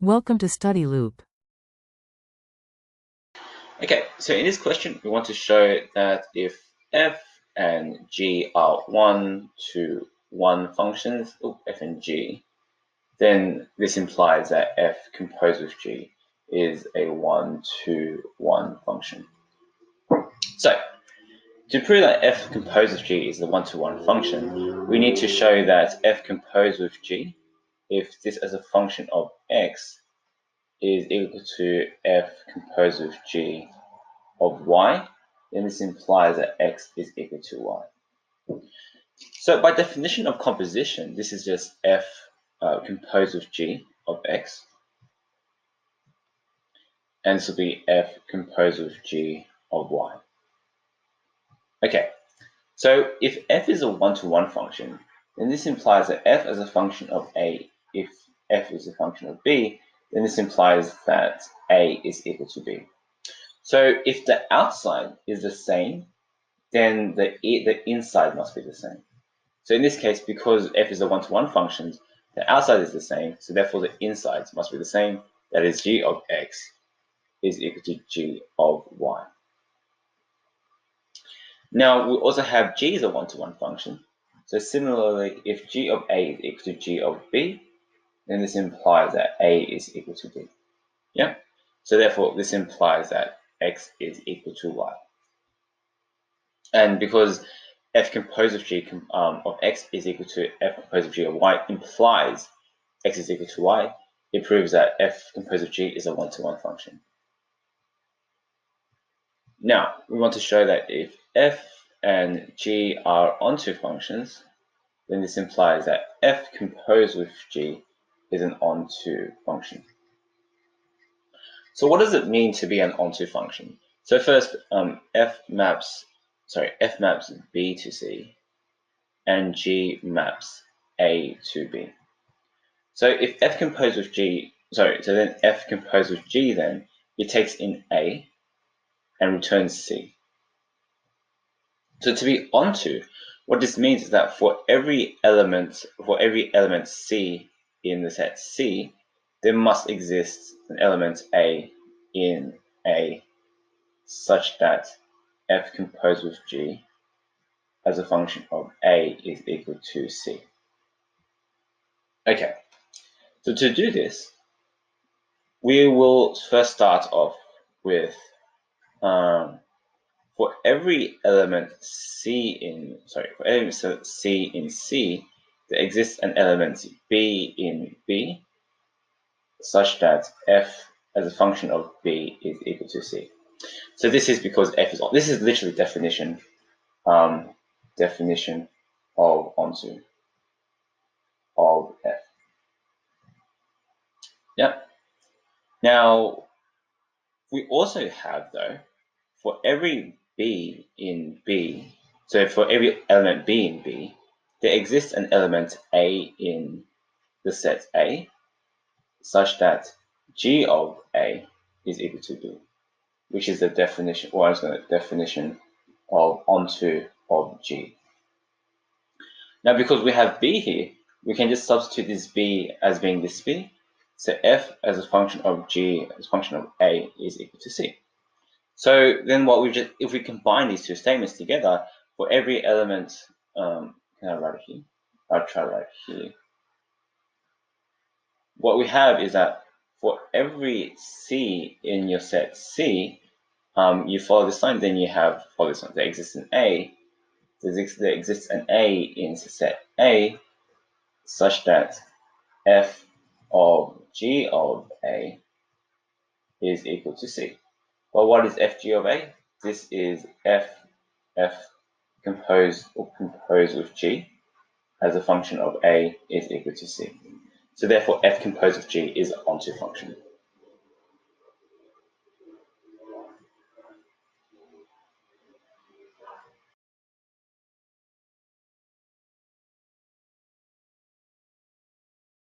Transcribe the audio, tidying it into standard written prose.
Welcome to Study Loop. Okay, so in this question, we want to show that if f and g are 1 to 1 functions, f and g, then this implies that f composed with g is a 1 to 1 function. So, to prove that f composed with g is a 1 to 1 function, we need to show that f composed with g, if this as a function of x is equal to f composed with g of y, then this implies that x is equal to y. So by definition of composition, this is just f composed with g of x, and this will be f composed with g of y. Okay, so if f is a one-to-one function, then this implies that f as a function of a, if f is a function of b, then this implies that a is equal to b. So if the outside is the same, then the inside must be the same. So in this case, because f is a one-to-one function, the outside is the same, so therefore the insides must be the same. That is, g of x is equal to g of y. Now we also have g is a one-to-one function. So similarly, if g of a is equal to g of b, then this implies that a is equal to b. Yeah. So therefore, this implies that x is equal to y. And because f composed of g of x is equal to f composed of g of y implies x is equal to y, it proves that f composed of g is a one-to-one function. Now, we want to show that if f and g are onto functions, then this implies that f composed with g is an onto function. So what does it mean to be an onto function? So first, f maps b to c, and g maps a to b. So if f composed with g, so then f composed with g, then it takes in a and returns c. So to be onto, what this means is that for every element c in the set C, there must exist an element a in A such that f composed with g as a function of a is equal to c. Okay, so to do this, we will first start off with for every element C in C, there exists an element B in B such that f as a function of B is equal to C. So this is because f is on. This is literally definition of onto of f. Yep. Now we also have, though, for every b in B, so for every element b in B, there exists an element a in the set A such that g of A is equal to B, which is the definition, or I was going to definition of onto of G. Now, because we have B here, we can just substitute this B as being this B. So f as a function of G as a function of A is equal to C. So then if we combine these two statements together, for every element, can I write it here? I'll try to write it here. What we have is that for every C in your set C, you follow this line, then you follow this one. There exists an A. There exists an A in set A such that f of g of A is equal to C. Well, what is fg of A? This is f composed with g as a function of A is equal to C. So therefore, f composed of g is an onto function.